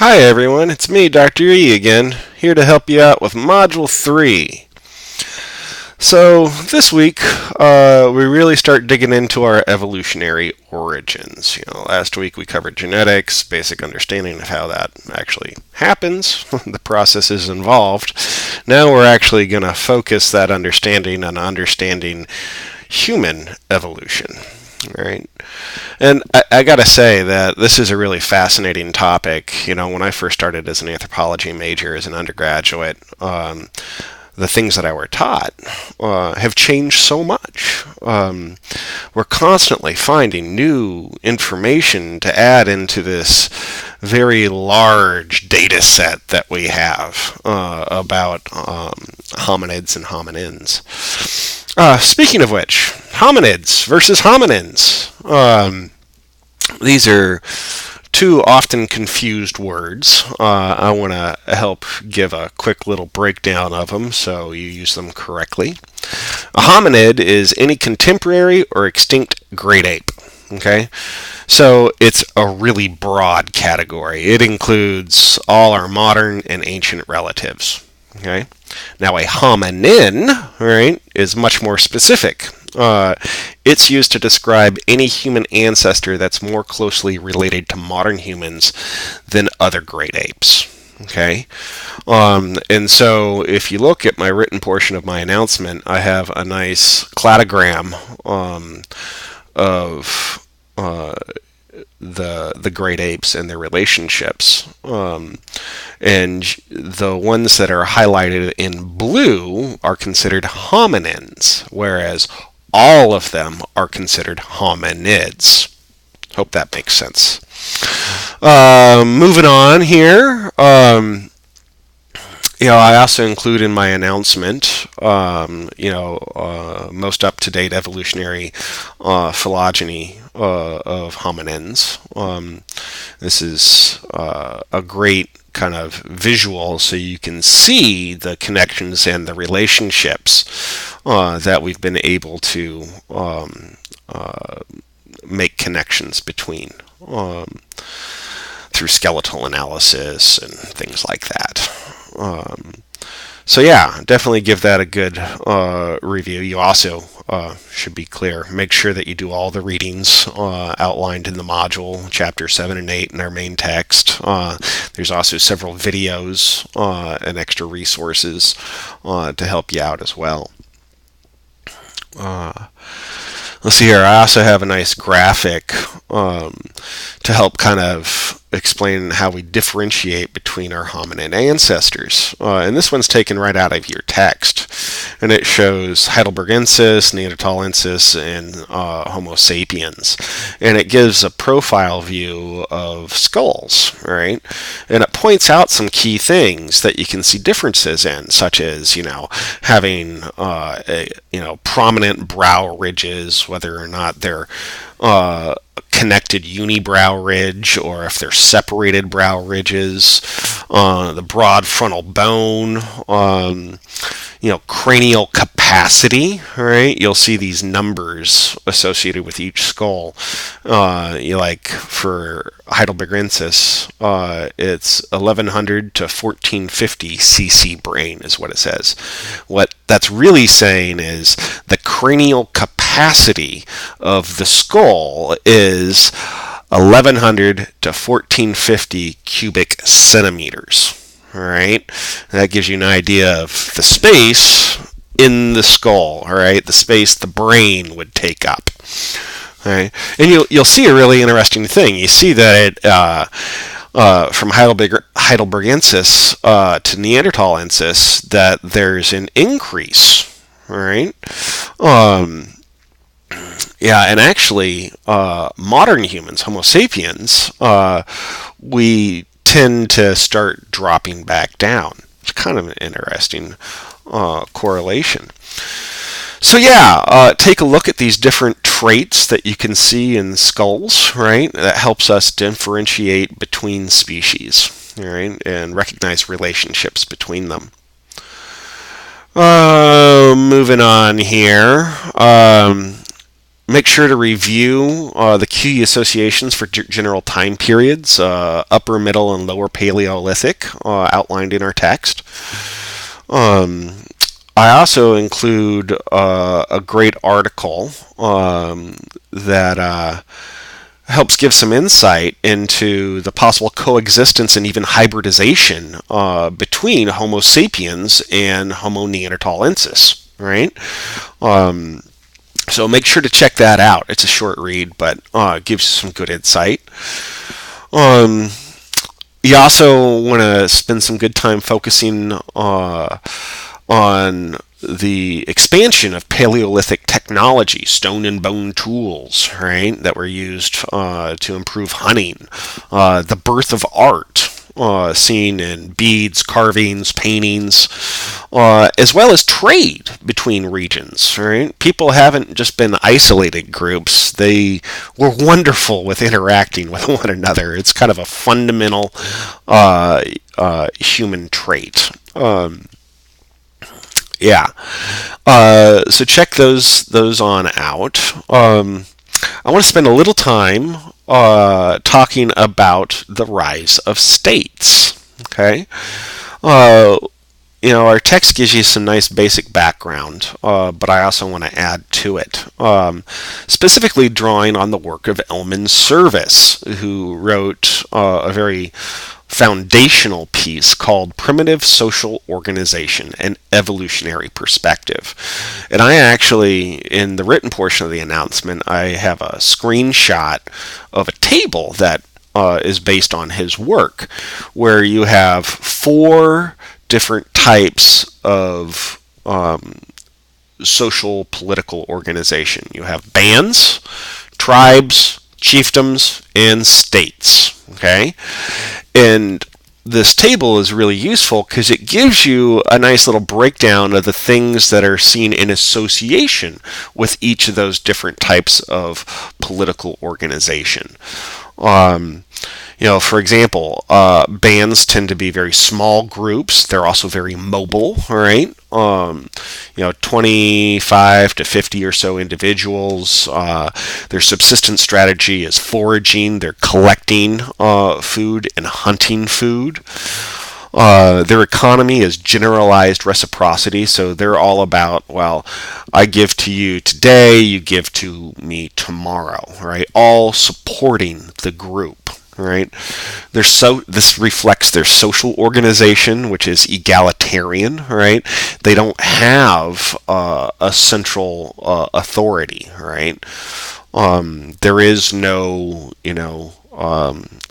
Hi everyone, it's me, Dr. E again, here to help you out with Module 3. So this week, we really start digging into our evolutionary origins. Last week we covered genetics, basic understanding of how that actually happens, the processes involved. Now we're actually going to focus that understanding on understanding human evolution. Right. And I got to say that this is a really fascinating topic. When I first started as an anthropology major as an undergraduate, the things that I were taught have changed so much. We're constantly finding new information to add into this very large data set that we have about hominids and hominins. Speaking of which, hominids versus hominins. These are two often confused words. I want to help give a quick little breakdown of them so you use them correctly. A hominid is any contemporary or extinct great ape. Okay? So it's a really broad category. It includes all our modern and ancient relatives. Okay? Now a hominin, right, is much more specific. It's used to describe any human ancestor that's more closely related to modern humans than other great apes. Okay, and so if you look at my written portion of my announcement, I have a nice cladogram of the great apes and their relationships, and the ones that are highlighted in blue are considered hominins, whereas all of them are considered hominids. Hope that makes sense. Moving on here. I also include in my announcement, most up-to-date evolutionary phylogeny of hominins. This is a great kind of visual so you can see the connections and the relationships that we've been able to make connections between through skeletal analysis and things like that. So yeah, definitely give that a good review. You also should be clear. Make sure that you do all the readings outlined in the module, chapter 7 and 8 in our main text. There's also several videos and extra resources to help you out as well. Let's see here. I also have a nice graphic to help kind of explain how we differentiate between our hominin ancestors. And this one's taken right out of your text. And it shows Heidelbergensis, Neanderthalensis, and Homo sapiens. And it gives a profile view of skulls, right? And it points out some key things that you can see differences in, such as, having, prominent brow ridges, whether or not they're connected unibrow ridge or if they're separated brow ridges, the broad frontal bone, cranial capacity, right? You'll see these numbers associated with each skull. Like for Heidelbergensis, it's 1100 to 1450 cc brain is what it says. What that's really saying is the cranial capacity of the skull is 1100 to 1450 cubic centimeters. All right, that gives you an idea of the space in the skull. All right, the space the brain would take up. All right, and you'll see a really interesting thing. You see that from Heidelbergensis to Neanderthalensis, that there's an increase. All right. And actually, modern humans, Homo sapiens, we tend to start dropping back down. It's kind of an interesting correlation. So take a look at these different traits that you can see in skulls, right? That helps us differentiate between species, all right, and recognize relationships between them. Moving on here. Make sure to review the key associations for general time periods, upper, middle, and lower Paleolithic, outlined in our text. I also include a great article that helps give some insight into the possible coexistence and even hybridization between Homo sapiens and Homo neanderthalensis, right? So make sure to check that out. It's a short read, but it gives you some good insight. You also want to spend some good time focusing on the expansion of Paleolithic technology, stone and bone tools, right, that were used to improve hunting, the birth of art, seen in beads, carvings, paintings, as well as trade between regions. Right? People haven't just been isolated groups. They were wonderful with interacting with one another. It's kind of a fundamental human trait. So check those on out. I want to spend a little time talking about the rise of states. Okay, our text gives you some nice basic background, but I also want to add to it, specifically drawing on the work of Elman Service, who wrote a very foundational piece called Primitive Social Organization, an Evolutionary Perspective. And I actually, in the written portion of the announcement, I have a screenshot of a table that is based on his work, where you have 4 different types of social political organization. You have bands, tribes, chiefdoms, and states. Okay? And this table is really useful because it gives you a nice little breakdown of the things that are seen in association with each of those different types of political organization. For example, bands tend to be very small groups. They're also very mobile, right? 25 to 50 or so individuals. Their subsistence strategy is foraging. They're collecting food and hunting food. Their economy is generalized reciprocity, so they're all about, well, I give to you today, you give to me tomorrow, right? All supporting the group. Right, this reflects their social organization, which is egalitarian. Right, they don't have a central authority. Right, there is no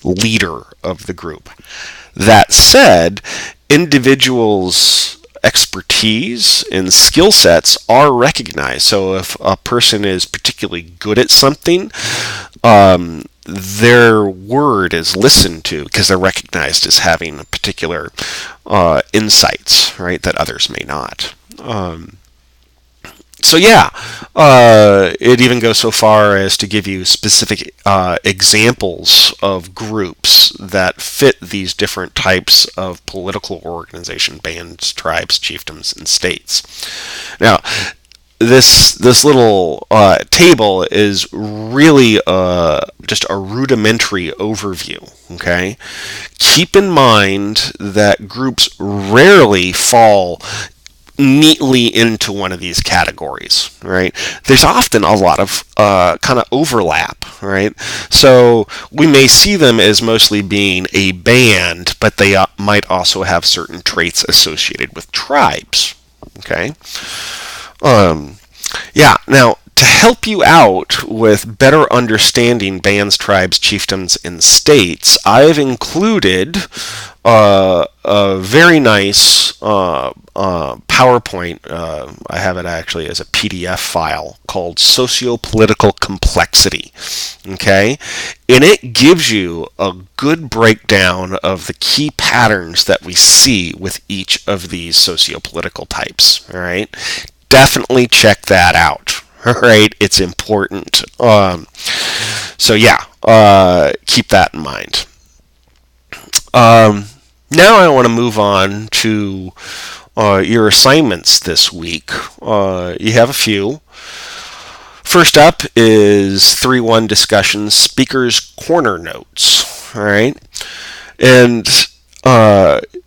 leader of the group. That said, individuals' expertise and skill sets are recognized. So if a person is particularly good at something, their word is listened to because they're recognized as having particular insights, right, that others may not. It even goes so far as to give you specific examples of groups that fit these different types of political organization: bands, tribes, chiefdoms, and states. Now, this little table is really just a rudimentary overview. Okay, keep in mind that groups rarely fall neatly into one of these categories, right? There's often a lot of kind of overlap, right? So we may see them as mostly being a band, but they might also have certain traits associated with tribes. Okay. Now, to help you out with better understanding bands, tribes, chiefdoms, and states, I've included a very nice PowerPoint. I have it actually as a PDF file called Sociopolitical Complexity. Okay? And it gives you a good breakdown of the key patterns that we see with each of these sociopolitical types. All right? Definitely check that out. All right, it's important. Keep that in mind. Now I want to move on to your assignments this week. You have a few. First up is 3-1 discussion speakers corner notes. All right. And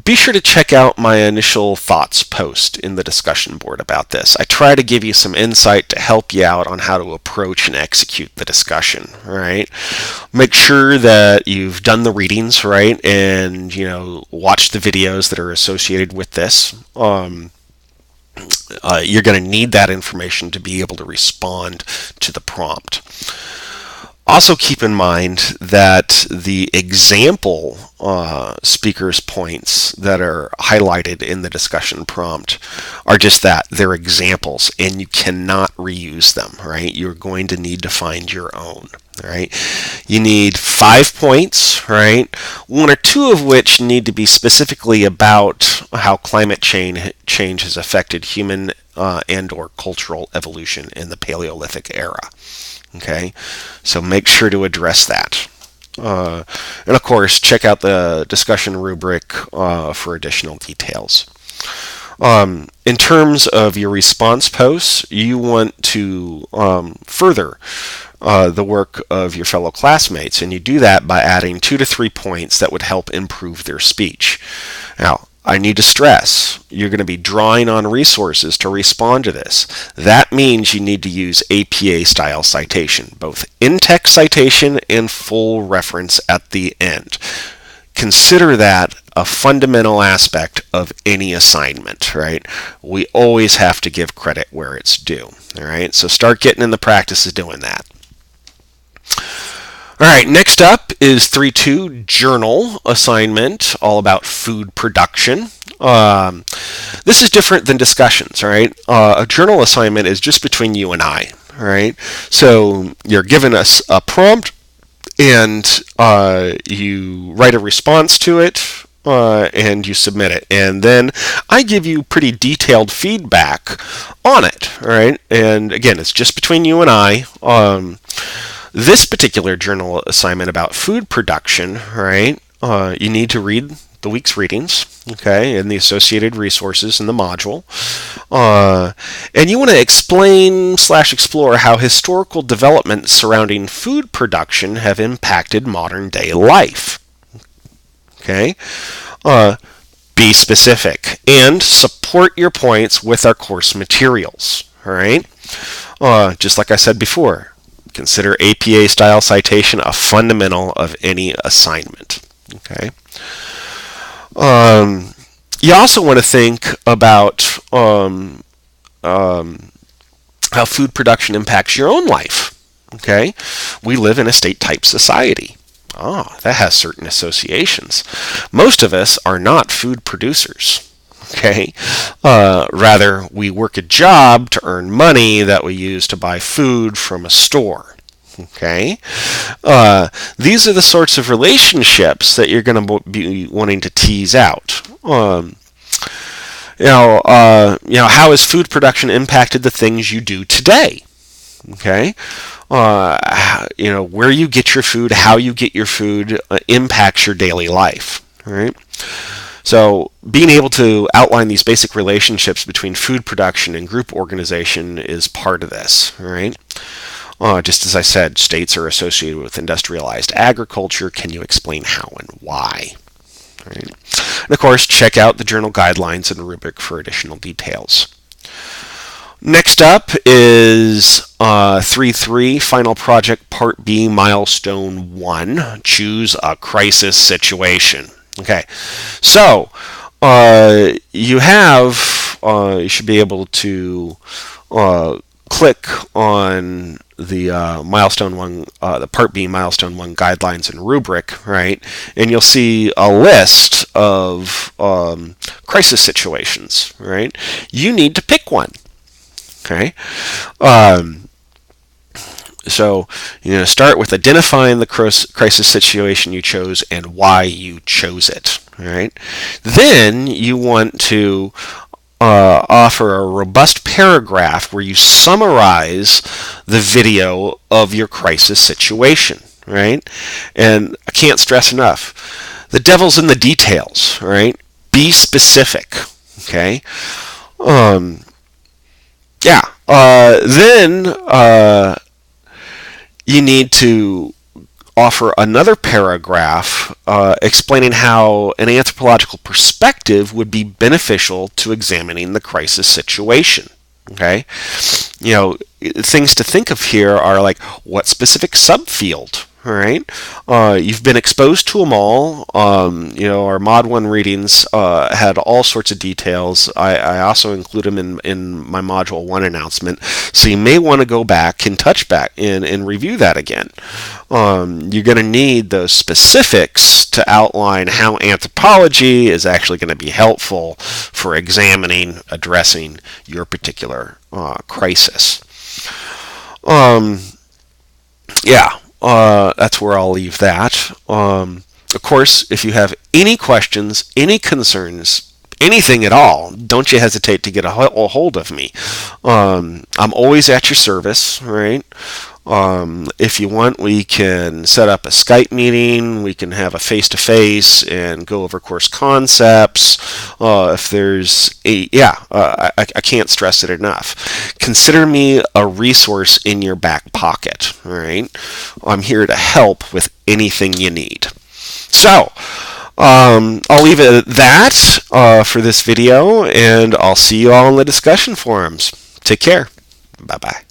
be sure to check out my initial thoughts post in the discussion board about this. I try to give you some insight to help you out on how to approach and execute the discussion, right? Make sure that you've done the readings, right, and watch the videos that are associated with this. You're going to need that information to be able to respond to the prompt. Also keep in mind that the example speakers points that are highlighted in the discussion prompt are just that. They're examples, and you cannot reuse them, right? You're going to need to find your own, right? You need 5 points, right? 1 or 2 of which need to be specifically about how climate change has affected human and or cultural evolution in the Paleolithic era. Okay, so make sure to address that. And of course, check out the discussion rubric for additional details. In terms of your response posts, you want to further the work of your fellow classmates, and you do that by adding 2 to 3 points that would help improve their speech. Now, I need to stress, you're going to be drawing on resources to respond to this. That means you need to use APA style citation, both in-text citation and full reference at the end. Consider that a fundamental aspect of any assignment, right? We always have to give credit where it's due, all right? So start getting in the practice of doing that. All right, next up is 3-2 journal assignment, all about food production. This is different than discussions, all right? A journal assignment is just between you and I, all right? So you're given us a prompt, and you write a response to it, and you submit it. And then I give you pretty detailed feedback on it, all right? And again, it's just between you and I. This particular journal assignment about food production, right? You need to read the week's readings, okay, and the associated resources in the module. And you want to explain/explore how historical developments surrounding food production have impacted modern day life. Okay? Be specific and support your points with our course materials. All right? Just like I said before, consider APA style citation a fundamental of any assignment. Okay. You also want to think about how food production impacts your own life. Okay. We live in a state-type society. That has certain associations. Most of us are not food producers. Okay. Rather, we work a job to earn money that we use to buy food from a store. Okay. These are the sorts of relationships that you're going to be wanting to tease out. How has food production impacted the things you do today? Okay. Where you get your food, how you get your food impacts your daily life. All right. So being able to outline these basic relationships between food production and group organization is part of this. All right. Just as I said, states are associated with industrialized agriculture. Can you explain how and why? All right. And of course, check out the journal guidelines and rubric for additional details. Next up is 3-3, Final Project Part B, Milestone 1, Choose a Crisis Situation. Okay, so you should be able to click on the Milestone 1, the Part B, Milestone 1 Guidelines and Rubric, right? And you'll see a list of crisis situations, right? You need to pick one. Okay, so you're going to start with identifying the crisis situation you chose and why you chose it. All right. Then you want to offer a robust paragraph where you summarize the video of your crisis situation. Right, and I can't stress enough, the devil's in the details. Right, be specific. Okay. Then you need to offer another paragraph explaining how an anthropological perspective would be beneficial to examining the crisis situation. Okay, things to think of here are like, what specific subfield. All right, you've been exposed to them all. Our Mod 1 readings had all sorts of details. I also include them in my Module 1 announcement, so you may want to go back and touch back and review that again. You're going to need those specifics to outline how anthropology is actually going to be helpful for addressing your particular crisis. That's where I'll leave that. Of course, if you have any questions, any concerns, anything at all, don't you hesitate to get a hold of me. I'm always at your service, right? If you want, we can set up a Skype meeting. We can have a face-to-face and go over course concepts. If there's I can't stress it enough. Consider me a resource in your back pocket. All right, I'm here to help with anything you need. So, I'll leave it at that for this video, and I'll see you all in the discussion forums. Take care. Bye-bye.